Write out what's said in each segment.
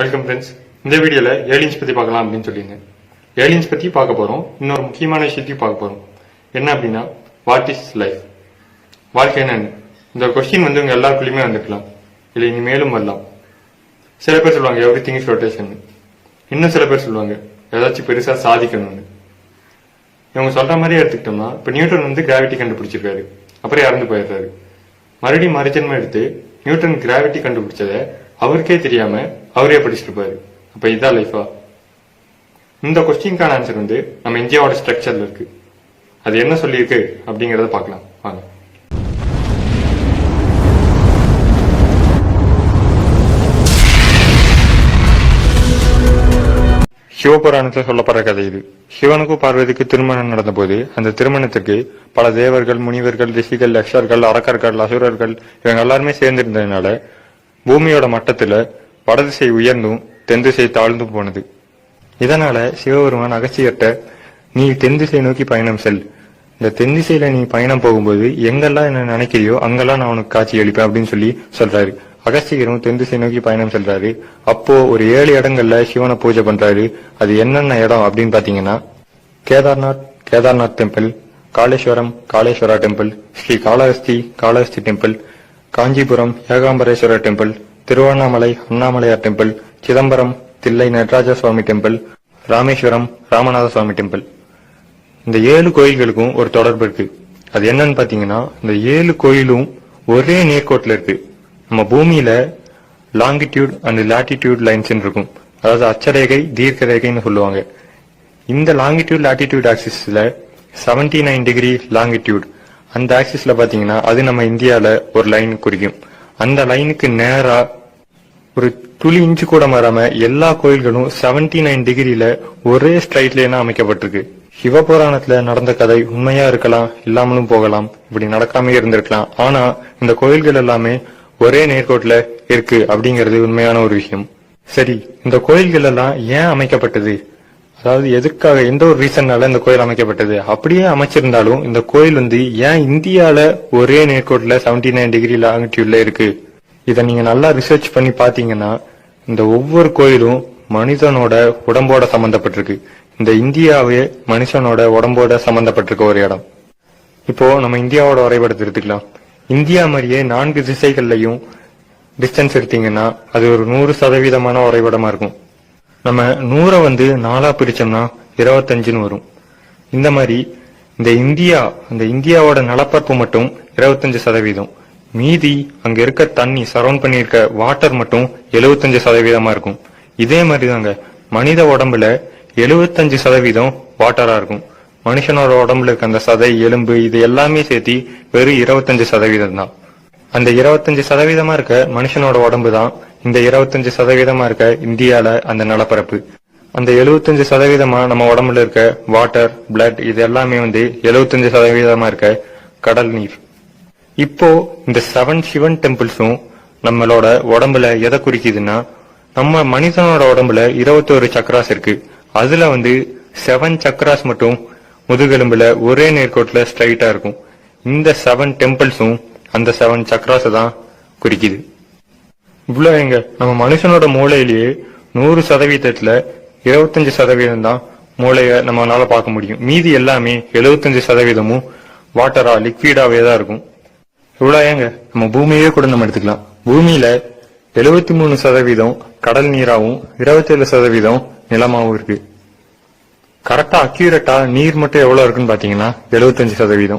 Welcome friends. இந்த வீடியோல aliens பத்தி பார்க்கலாம் அப்படின்னு சொல்லியிருந்தேன். ஏலியன்ஸ் பத்தி பார்க்க போறோம். இன்னொரு முக்கியமான விஷயத்தையும் பார்க்க போறோம். என்ன அப்படின்னா, வாட் இஸ் லைஃப்? வாழ்க்கை என்னன்னு இந்த கொஸ்டின் உங்க எல்லாருக்குள்ளயுமே வந்துக்கலாம், இல்லை இனிமேலும் வரலாம். சில பேர் சொல்லுவாங்க எவ்ரி திங் இஸ் ரொட்டேஷன். இன்னும் சில பேர் சொல்லுவாங்க ஏதாச்சும் பெருசா சாதிக்கணும்னு. இவங்க சொல்ற மாதிரியே எடுத்துக்கிட்டோம்னா, இப்ப நியூட்டன் கிராவிட்டி கண்டுபிடிச்சிருக்காரு, அப்புறம் இறந்து போயிடுறாரு. மறுபடியும் மறுஜன்மம் எடுத்து நியூட்டன் கிராவிட்டி கண்டுபிடிச்சத அவருக்கே தெரியாம அவரே படிச்சுட்டு இருப்பாரு. அப்ப இதான் லைஃபா? இந்த கொஸ்டினுக்கான ஆன்சர் நம்ம இந்தியாவோட ஸ்ட்ரக்சர்ல இருக்கு. அது என்ன சொல்லியிருக்கு அப்படிங்கறத பார்க்கலாம் வாங்க. சிவபுராணத்தில் சொல்லப்படுற கதை இது. சிவனுக்கும் பார்வதிக்கு திருமணம் நடந்த போது அந்த திருமணத்திற்கு பல தேவர்கள், முனிவர்கள், ரிஷிகள், யக்ஷர்கள், அரக்கர்கள், அசுரர்கள் இவங்க எல்லாருமே சேர்ந்திருந்ததுனால பூமியோட மட்டத்துல வடதிசை உயர்ந்தும் தென் திசை தாழ்ந்தும் போனது. இதனால சிவபெருமான் அகஸ்தியர்ட்ட, நீ தென் திசை நோக்கி பயணம் செல், இந்த தென் திசையில நீ பயணம் போகும்போது எங்கெல்லாம் என்ன நினைக்கிறியோ அங்கெல்லாம் நான் உனக்கு காட்சி அளிப்பேன் அப்படின்னு சொல்லி சொல்றாரு. அகஸ்தியரும் தென் திசை நோக்கி பயணம் செல்றாரு. அப்போ ஒரு 7 இடங்கள்ல சிவனை பூஜை பண்றாரு. அது என்னென்ன இடம் அப்படின்னு பாத்தீங்கன்னா, Kedarnath temple, Kaleshwaram Kaleshwara temple, Sri Kalahasti temple, Kanchipuram Ekambareswarar temple, Tiruvannamalai Annamalaiyar temple, Chidambaram Thillai Nataraja Swamy temple, Rameswaram Ramanatha Swamy temple. இந்த 7 கோயில்களுக்கும் ஒரு தொடர்பு இருக்கு. அது என்னன்னு பாத்தீங்கன்னா, இந்த 7 கோயிலும் ஒரே நேர்கோட்டில் இருக்கு. நம்ம பூமியில லாங்கிடியூட் அண்ட் லாட்டிடியூட் லைன்ஸ் இருக்கும், அதாவது அச்சரேகை தீர்க்க ரேகைன்னு சொல்லுவாங்க. இந்த லாங்கிடியூட் லாட்டிடியூட் ஆக்சிஸ்ல 79 டிகிரி லாங்கிடியூட், அந்த ஆக்சிஸ்ல பாத்தீங்கன்னா அது நம்ம இந்தியால ஒரு லைன் குறிக்கும். அந்த லைனுக்கு நேரா ஒரு துளி இன்ச்சு கூட மாறாம எல்லா கோயில்களும் 79 டிகிரியில ஒரே ஸ்ட்ரைட் லைனா அமைக்கப்பட்டிருக்கு. சிவபுராணத்துல நடந்த கதை உண்மையா இருக்கலாம், இல்லாமலும் போகலாம், இப்படி நடக்காம இருந்திருக்கலாம். ஆனா இந்த கோயில்கள் எல்லாமே ஒரே நேர்கோட்டில் இருக்கு அப்படிங்கிறது உண்மையான ஒரு விஷயம். சரி, இந்த கோயில்கள் எல்லாம் ஏன் அமைக்கப்பட்டது? அதாவது எதுக்காக, எந்த ஒரு ரீசன்னால இந்த கோயில் அமைக்கப்பட்டது? அப்படியே அமைச்சிருந்தாலும் இந்த கோயில் ஏன் இந்தியால ஒரே நேர்கோட்டில் 79 டிகிரி லாங்கிடியூட்ல இருக்கு? இதை நீங்க நல்லா ரிசர்ச் பண்ணி பாத்தீங்கன்னா, இந்த ஒவ்வொரு கோயிலும் மனிதனோட உடம்போட சம்பந்தப்பட்டிருக்கு. இந்த இந்தியாவே மனுஷனோட உடம்போட சம்பந்தப்பட்டிருக்க ஒரு இடம். இப்போ நம்ம இந்தியாவோட வரைபடத்தை எடுத்துக்கலாம். இந்தியா மாதிரியே 4 திசைகள்லையும் டிஸ்டன்ஸ் எடுத்தீங்கன்னா அது ஒரு 100% வரைபடமா இருக்கும். நம்ம 100 4ஆ பிரிச்சோம்னா 25ன்னு வரும். இந்த மாதிரி இந்த இந்தியாவோட நிலப்பரப்பு மட்டும் 25%. மீதி அங்க இருக்க தண்ணி சரௌண்ட் பண்ணியிருக்க வாட்டர் மட்டும் 75% இருக்கும். இதே மாதிரி தாங்க மனித உடம்புல 75% வாட்டரா இருக்கும். மனுஷனோட உடம்புல இருக்க அந்த சதை, எலும்பு, இது எல்லாமே சேர்த்தி வெறும் 25% தான். அந்த 25% இருக்க மனுஷனோட உடம்பு தான் இந்த 25% இருக்க இந்தியால அந்த நிலப்பரப்பு. அந்த 75% நம்ம உடம்புல இருக்க வாட்டர், பிளட், இது எல்லாமே 75% இருக்க கடல் நீர். இப்போ இந்த 7 சிவன் டெம்பிள்ஸும் நம்மளோட உடம்புல எதை குறிக்குதுன்னா, நம்ம மனிதனோட உடம்புல 21 சக்கராஸ் இருக்கு. அதுல 7 சக்கராஸ் மட்டும் முதுகெலும்புல ஒரே நேர்கோட்டில் ஸ்ட்ரைட்டா இருக்கும். இந்த 7 டெம்பிள்ஸும் அந்த 7 சக்கராஸ் தான் குறிக்குது. இவ்வளவு எங்க நம்ம மனுஷனோட மூளையிலேயே 100%த்துல 25% தான் மூளைய நம்மளால பார்க்க முடியும். மீதி எல்லாமே 75%மும் வாட்டரா, லிக்விடாவே தான் இருக்கும். இவ்வளவு ஏங்க நம்ம பூமியே கூட நம்ம எடுத்துக்கலாம். பூமியில 73% கடல் நீராவும் 27% நிலமாவும் இருக்கு. கரெக்டா அக்யூரேட்டா நீர் மட்டும் எவ்வளவு இருக்குன்னு பாத்தீங்கன்னா 75%.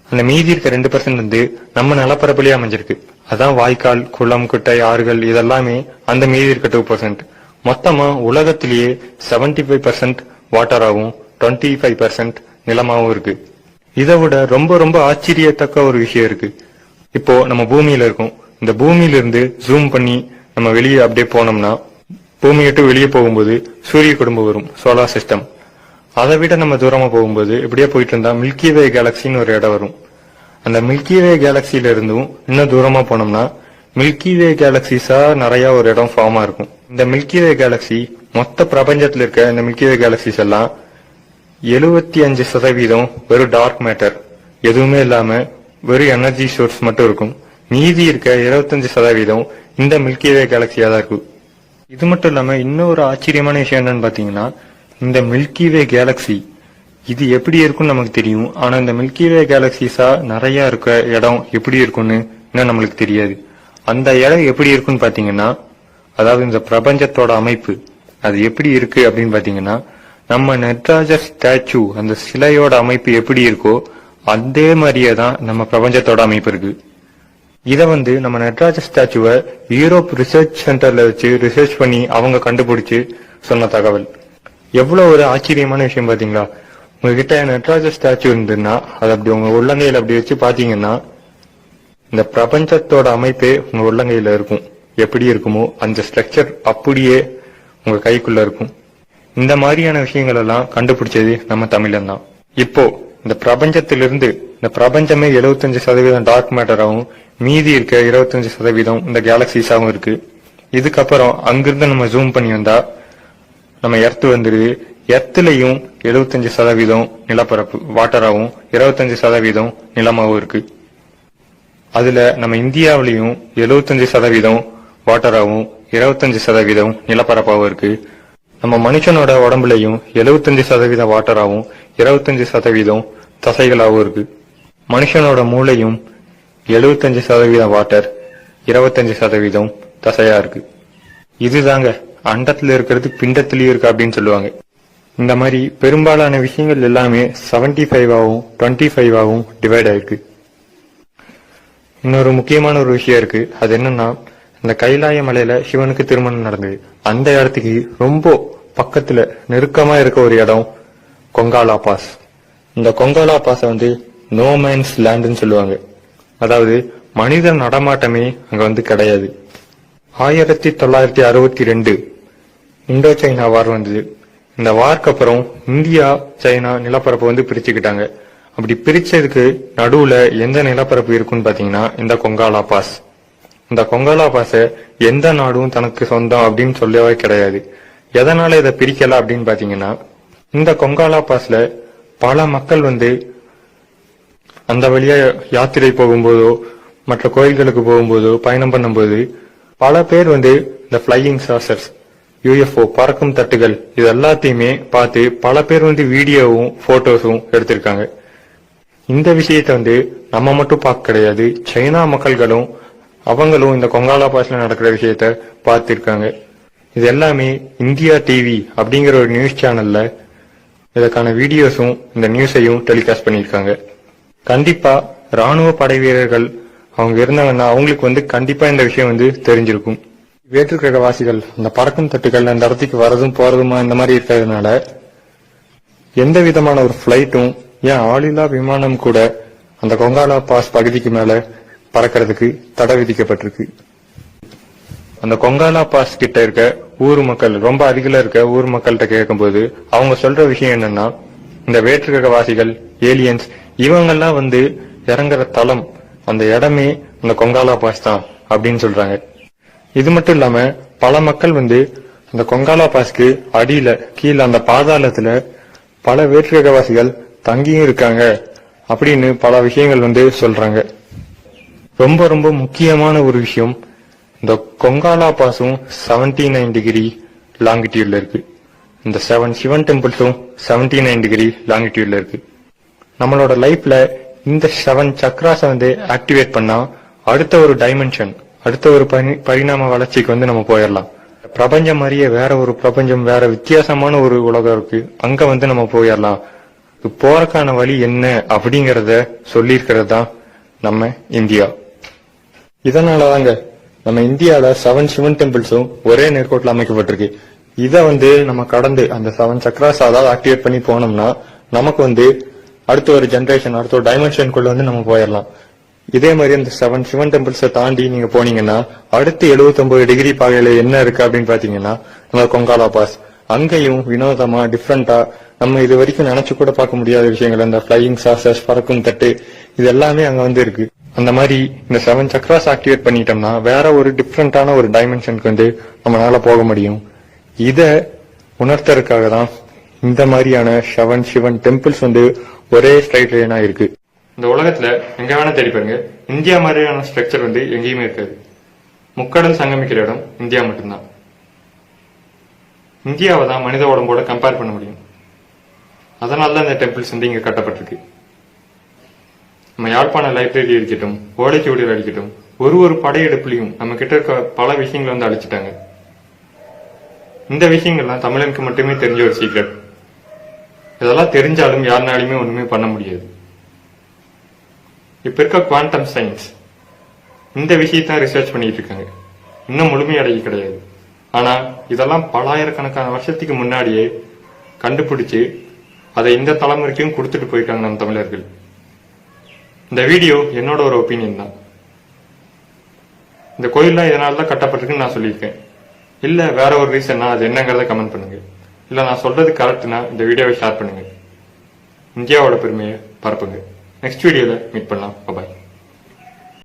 அந்த மீதி இருக்க 2% நம்ம நிலப்பரப்புலயே அமைஞ்சிருக்கு. அதான் வாய்க்கால், குளம், குட்டை, ஆறுகள், இதெல்லாமே அந்த மீதி இருக்க 2%. மொத்தமா உலகத்திலேயே 75% வாட்டராகவும் 25% நிலமாவும் இருக்கு. இதை விட ரொம்ப ரொம்ப ஆச்சரியத்தக்க ஒரு விஷயம் இருக்கு. இப்போ நம்ம பூமியில இருக்கோம். இந்த பூமியில இருந்து ஜூம் பண்ணி நம்ம வெளியே அப்படியே போனோம்னா, பூமியை விட்டு வெளியே போகும்போது சூரிய குடும்பம் வரும், சோலார் சிஸ்டம். அதை விட நம்ம தூரமா போகும்போது இப்படியே போயிட்டு இருந்தா மில்கி வே கேலக்சின்னு ஒரு இடம் வரும். அந்த மில்கி வே கேலக்சில இருந்தும் இன்னும் தூரமா போனோம்னா மில்கி வே கேலக்சிஸா நிறைய ஒரு இடம் ஃபார்மா இருக்கும். இந்த மில்கி வே கேலக்சி மொத்த பிரபஞ்சத்துல இருக்க இந்த மில்கி வே கேலக்சிஸ் எல்லாம் 75% வெறும் டார்க் மேட்டர், எதுவுமே இல்லாம வெறும் எனர்ஜி சோர்ஸ் மட்டும் இருக்கும். மீதி இருக்க 25% இந்த மில்கி வே கேலக்சியா தான் இருக்கும். இது மட்டும் இல்லாம இன்னொரு ஆச்சரியமான விஷயம் என்னன்னு பாத்தீங்கன்னா, இந்த மில்கி வே கேலக்சி இது எப்படி இருக்கும்னு நமக்கு தெரியும். ஆனா இந்த மில்கி வே கேலக்சிஸா நிறைய இருக்க இடம் எப்படி இருக்கும்னு இன்னும் நம்மளுக்கு தெரியாது. அந்த இடம் எப்படி இருக்குன்னு பாத்தீங்கன்னா, அதாவது இந்த பிரபஞ்சத்தோட அமைப்பு அது எப்படி இருக்கு அப்படின்னு பாத்தீங்கன்னா, நம்ம நட்ராஜர் ஸ்டாச்சு அந்த சிலையோட அமைப்பு எப்படி இருக்கோ அதே மாதிரியே தான் நம்ம பிரபஞ்சத்தோட அமைப்பு இருக்கு. இத நம்ம நட்ராஜர் ஸ்டாச்சுவை யூரோப் ரிசர்ச் சென்டர்ல வச்சு ரிசர்ச் பண்ணி அவங்க கண்டுபிடிச்சு சொன்ன தகவல். எவ்வளவு ஒரு ஆச்சரியமான விஷயம் பாத்தீங்களா. உங்ககிட்ட நட்ராஜர் ஸ்டாச்சு இருந்ததுன்னா அது அப்படி உங்க உள்ளங்கையில அப்படி வச்சு பாத்தீங்கன்னா இந்த பிரபஞ்சத்தோட அமைப்பே உங்க உள்ளங்கையில இருக்கும். எப்படி இருக்குமோ அந்த ஸ்ட்ரக்சர் அப்படியே உங்க கைக்குள்ள இருக்கும். இந்த மாதிரியான விஷயங்கள் எல்லாம் கண்டுபிடிச்சது நம்ம தமிழன் தான். இப்போ இந்த பிரபஞ்சத்திலிருந்து இந்த பிரபஞ்சமே 75% டார்க் மேட்டராகவும் மீதி இருக்க 25% இந்த கேலக்சிஸாவும் இருக்கு. இதுக்கப்புறம் அங்கிருந்து நம்ம ஜூம் பண்ணி வந்தா நம்ம எர்த் வந்துருது. எர்த்லயும் 75% நிலப்பரப்பு வாட்டராகவும் 25% நிலமாவும் இருக்கு. அதுல நம்ம இந்தியாவிலையும் 75% வாட்டராகவும் 25% நிலப்பரப்பாவும் இருக்கு. நம்ம மனுஷனோட உடம்புலையும் 75% வாட்டராகவும் 25% தசைகளாகவும் இருக்கு. மனுஷனோட மூளையும் 75% வாட்டர் 25% தசையா இருக்கு. இதுதாங்க அண்டத்துல இருக்கிறது பிண்டத்திலயும் இருக்கு அப்படின்னு சொல்லுவாங்க. இந்த மாதிரி பெரும்பாலான விஷயங்கள் எல்லாமே 75ஆவும் 25ஆவும் டிவைட் ஆயிருக்கு. இன்னொரு முக்கியமான ஒரு விஷயம் இருக்கு. அது என்னன்னா, இந்த கைலாய மலையில சிவனுக்கு திருமணம் நடந்தது. அந்த இடத்துக்கு ரொம்ப பக்கத்துல நெருக்கமா இருக்க ஒரு இடம் கொங்காலா பாஸ். இந்த கொங்காலா பாஸ நோ மேன்ஸ் லேண்ட்னு சொல்லுவாங்க. அதாவது மனித நடமாட்டமே அங்க கிடையாது. 1962 இந்தோ சைனா வார் வந்தது. இந்த வார்க்கு அப்புறம் இந்தியா சைனா நிலப்பரப்பு பிரிச்சுக்கிட்டாங்க. அப்படி பிரிச்சதுக்கு நடுவுல எந்த நிலப்பரப்பு இருக்குன்னு பாத்தீங்கன்னா இந்த கொங்காலா பாஸ். இந்த கொங்காலா பாஸ எந்த நாடும் தனக்கு சொந்தம் அப்படின்னு சொல்லவே கிடையாது. எதனால இதை பிரிக்கல அப்படின்னு பாத்தீங்கன்னா, இந்த கொங்காலா பாஸ்ல பல மக்கள் அந்த வழியா யாத்திரை போகும்போதோ மற்ற கோயில்களுக்கு போகும்போதோ பயணம் பண்ணும்போது பல பேர் இந்த பிளையிங் சாசர்ஸ் UFO பறக்கும் தட்டுகள் இது எல்லாத்தையுமே பார்த்து பல பேர் வீடியோவும் போட்டோஸும் எடுத்திருக்காங்க. இந்த விஷயத்த நம்ம மட்டும் பார்க்க கிடையாது, சைனா மக்கள்களும் அவங்களும் இந்த கொங்காலா பாஸ்ல நடக்கிற விஷயத்த பார்த்திருக்காங்க. இது எல்லாமே இந்தியா டிவி அப்படிங்கிற ஒரு நியூஸ் சேனல்ல இதற்கான வீடியோஸும் இந்த நியூஸையும் டெலிகாஸ்ட் பண்ணிருக்காங்க. கண்டிப்பா ராணுவ படை வீரர்கள் அவங்க இருந்தாங்கன்னா அவங்களுக்கு கண்டிப்பா இந்த விஷயம் தெரிஞ்சிருக்கும். வேற்றுக்கிரகவாசிகள் அந்த பறக்கும் தட்டுகள் அந்த இடத்துக்கு வரதும் போறதுமா இந்த மாதிரி இருக்கிறதுனால எந்த விதமான ஒரு பிளைட்டும் ஏன் ஆளில்லா விமானம் கூட அந்த கொங்காலா பாஸ் பகுதிக்கு மேல பறக்கிறதுக்கு தடை விதிக்கப்பட்டிருக்கு. அந்த கொங்காலா பாஸ் கிட்ட இருக்க ஊர் மக்கள் ரொம்ப அருகில இருக்க ஊர் மக்கள்கிட்ட கேட்கும்போது அவங்க சொல்ற விஷயம் என்னன்னா, இந்த வேற்றுக்கிரகவாசிகள் ஏலியன்ஸ் இவங்கெல்லாம் இறங்குற தளம் அந்த இடமே அந்த கொங்காலா பாஸ் தான் அப்படின்னு சொல்றாங்க. இது மட்டும் இல்லாம பல மக்கள் அந்த கொங்காலா பாஸ்க்கு அடியில கீழே அந்த பாதாளத்துல பல வேற்றுக்கிரகவாசிகள் தங்கியும் இருக்காங்க அப்படின்னு பல விஷயங்கள் சொல்றாங்க. ரொம்ப ரொம்ப முக்கியமான ஒரு விஷயம், இந்த கொங்காலா பாஸும் 79 டிகிரி லாங்கிடியூட்ல இருக்கு. இந்த 7 சிவன் டெம்பிள்ஸும் 79 டிகிரி லாங்கிடியூட்ல இருக்கு. நம்மளோட லைஃப்ல இந்த 7 சக்ராஸ ஆக்டிவேட் பண்ணா அடுத்த ஒரு டைமென்ஷன் அடுத்த ஒரு பரிணாம வளர்ச்சிக்கு நம்ம போயிடலாம். பிரபஞ்சம் மாதிரியே வேற ஒரு பிரபஞ்சம் வேற வித்தியாசமான ஒரு உலகம் இருக்கு, அங்க நம்ம போயிடலாம். போறக்கான வழி என்ன அப்படிங்கறத சொல்லியிருக்கிறது தான் நம்ம இந்தியா. இதனாலதாங்க நம்ம இந்தியால 7 சிவன் டெம்பிள்ஸும் ஒரே நேர்கோட்டில் அமைக்கப்பட்டிருக்கு. இத நம்ம கடந்து அந்த 7 சக்ராஸ் அதாவது ஆக்டிவேட் பண்ணி போனோம்னா நமக்கு அடுத்த ஒரு ஜெனரேஷன் அடுத்த ஒரு டைமென்ஷனுக்குள்ள நம்ம போயிடலாம். இதே மாதிரி அந்த 7 சிவன் டெம்பிள்ஸை தாண்டி நீங்க போனீங்கன்னா அடுத்து 79 டிகிரி பாகையில என்ன இருக்கு அப்படின்னு பாத்தீங்கன்னா நம்ம கொங்காலா பாஸ். அங்கேயும் வினோதமா டிஃப்ரெண்டா நம்ம இது வரைக்கும் நினைச்சு கூட பார்க்க முடியாத விஷயங்கள் அந்த பிளையிங் சாசர்ஸ் பறக்கும் தட்டு இது எல்லாமே அங்க இருக்கு. அந்த மாதிரி இந்த 7 சக்ராஸ் ஆக்டிவேட் பண்ணிட்டோம்னா வேற ஒரு டிஃப்ரெண்டான ஒரு டைமென்ஷனுக்கு நம்மளால போக முடியும். இத உணர்த்தறதுக்காக தான் இந்த மாதிரியான 7 சிவன் டெம்பிள்ஸ் ஒரே ஸ்ட்ரைட் லைனா இருக்கு. இந்த உலகத்துல எங்க வேணா தேடி பாருங்க, இந்தியா மாதிரியான ஸ்ட்ரக்சர் எங்கேயுமே இருக்காது. முக்கடல் சங்கமிக்கிற இடம் இந்தியா மட்டும்தான். இந்தியாவை தான் மனித உடம்போட கம்பேர் பண்ண முடியும். அதனால தான் இந்த டெம்பிள்ஸ் வந்து இங்க கட்டப்பட்டிருக்கு. நம்ம யாழ்ப்பாண லைப்ரரி இருக்கட்டும், ஓலைச்சுவடிகள் அடிக்கட்டும், ஒரு படையெடுப்புலையும் நம்ம கிட்ட இருக்க பல விஷயங்களை வந்து அழிச்சிட்டாங்க. இந்த விஷயங்கள்லாம் தமிழனுக்கு மட்டுமே தெரிஞ்ச ஒரு சீக்ரெட். இதெல்லாம் தெரிஞ்சாலும் யாருனாலுமே ஒண்ணுமே பண்ண முடியாது. இப்ப இருக்க குவாண்டம் சயின்ஸ் இந்த விஷயத்தான் ரிசர்ச் பண்ணிட்டு இருக்காங்க. இன்னும் முழுமையடைய கிடையாது. ஆனா இதெல்லாம் பலாயிரக்கணக்கான வருஷத்துக்கு முன்னாடியே கண்டுபிடிச்சு அதை இந்த தலைமுறைக்கும் கொடுத்துட்டு போயிட்டாங்க நம்ம தமிழர்கள். இந்த வீடியோ என்னோட ஒரு ஒப்பீனியன் தான். இந்த கோயில்லாம் இதனாலதான் கட்டப்பட்டிருக்குன்னு நான் சொல்லியிருக்கேன். இல்ல வேற ஒரு ரீசன்னா அது என்னங்கிறத கமெண்ட் பண்ணுங்க. இல்ல நான் சொல்றது கரெக்ட்னா இந்த வீடியோவை ஷேர் பண்ணுங்க. இந்தியாவோட பெருமையை பரப்புங்க. நெக்ஸ்ட் வீடியோல மீட் பண்ணலாம். பாய்.